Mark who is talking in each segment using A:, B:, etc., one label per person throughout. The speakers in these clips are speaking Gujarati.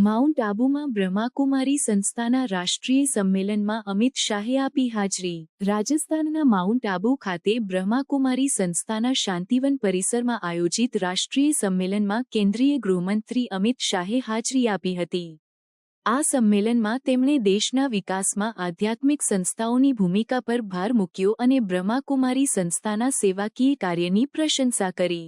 A: માઉન્ટ આબુમાં બ્રહ્માકુમારી સંસ્થાના રાષ્ટ્રીય સંમેલનમાં અમિત શાહે આપી હાજરી। રાજસ્થાનના માઉન્ટ આબુ ખાતે બ્રહ્માકુમારી સંસ્થાના શાંતિવન પરિસરમાં આયોજિત રાષ્ટ્રીય સંમેલનમાં કેન્દ્રીય ગૃહમંત્રી અમિત શાહે હાજરી આપી હતી। આ સંમેલનમાં તેમણે દેશના વિકાસમાં આધ્યાત્મિક સંસ્થાઓની ભૂમિકા પર ભાર મૂક્યો અને બ્રહ્માકુમારી સંસ્થાના સેવાકીય કાર્યની પ્રશંસા કરી।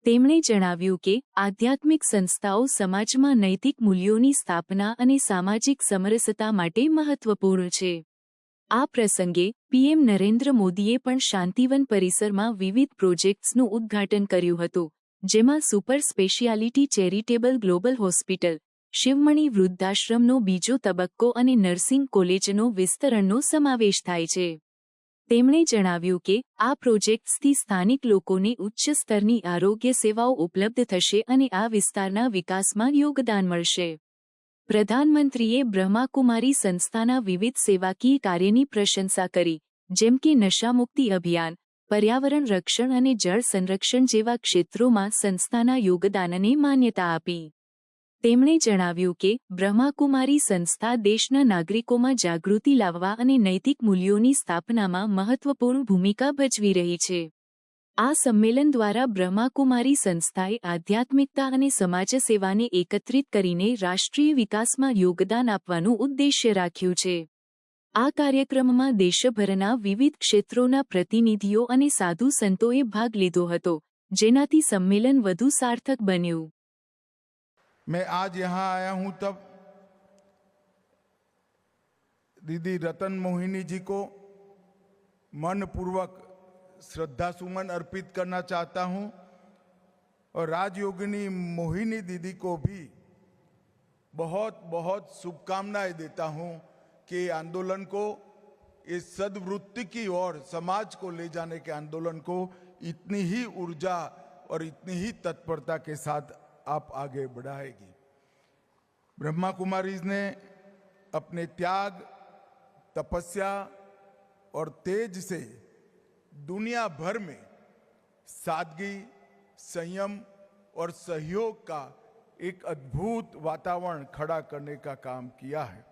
A: તેમણે જણાવ્યું કે આધ્યાત્મિક સંસ્થાઓ સમાજમાં નૈતિક મૂલ્યોની સ્થાપના અને સામાજિક સમરસતા માટે મહત્વપૂર્ણ છે। આ પ્રસંગે પીએમ નરેન્દ્ર મોદીએ પણ શાંતિવન પરિસરમાં વિવિધ પ્રોજેક્ટ્સનું ઉદ્ઘાટન કર્યું હતું, જેમાં super speciality charitable global hospital, Shivmani વૃદ્ધાશ્રમનો બીજો તબક્કો અને નર્સિંગ કોલેજનો વિસ્તરણનો સમાવેશ થાય છે। તેમણે જણાવ્યું કે આ પ્રોજેક્ટ્સથી સ્થાનિક લોકોને ઉચ્ચ સ્તરની આરોગ્ય સેવાઓ ઉપલબ્ધ થશે અને આ વિસ્તારના વિકાસમાં યોગદાન મળશે। પ્રધાનમંત્રીએ બ્રહ્માકુમારી સંસ્થાના વિવિધ સેવાકીય કાર્યની પ્રશંસા કરી, જેમ કે નશામુક્તિ અભિયાન, પર્યાવરણ રક્ષણ અને જળ સંરક્ષણ જેવા ક્ષેત્રોમાં સંસ્થાના યોગદાનને માન્યતા આપી। તેમણે જણાવ્યું કે બ્રહ્માકુમારી સંસ્થા દેશના નાગરિકોમાં જાગૃતિ લાવવા અને નૈતિક મૂલ્યોની સ્થાપનામાં મહત્વપૂર્ણ ભૂમિકા ભજવી રહી છે। આ સંમેલન દ્વારા બ્રહ્માકુમારી સંસ્થાએ આધ્યાત્મિકતા અને સમાજસેવાને એકત્રિત કરીને રાષ્ટ્રીય વિકાસમાં યોગદાન આપવાનું ઉદ્દેશ્ય રાખ્યું છે। આ કાર્યક્રમમાં દેશભરના વિવિધ ક્ષેત્રોના પ્રતિનિધિઓ અને સાધુ સંતોએ ભાગ લીધો હતો, જેનાથી સંમેલન વધુ સાર્થક બન્યું।
B: मैं आज यहाँ आया हूँ तब दीदी रतन मोहिनी जी को मनपूर्वक श्रद्धा सुमन अर्पित करना चाहता हूँ और राजयोगिनी मोहिनी दीदी को भी बहुत बहुत शुभकामनाएं देता हूँ कि आंदोलन को इस सद्वृत्ति की ओर समाज को ले जाने के आंदोलन को इतनी ही ऊर्जा और इतनी ही तत्परता के साथ आप आगे बढ़ाएगी। ब्रह्मा कुमारीज ने अपने त्याग, तपस्या और तेज से दुनिया भर में सादगी, संयम और सहयोग का एक अद्भुत वातावरण खड़ा करने का काम किया है।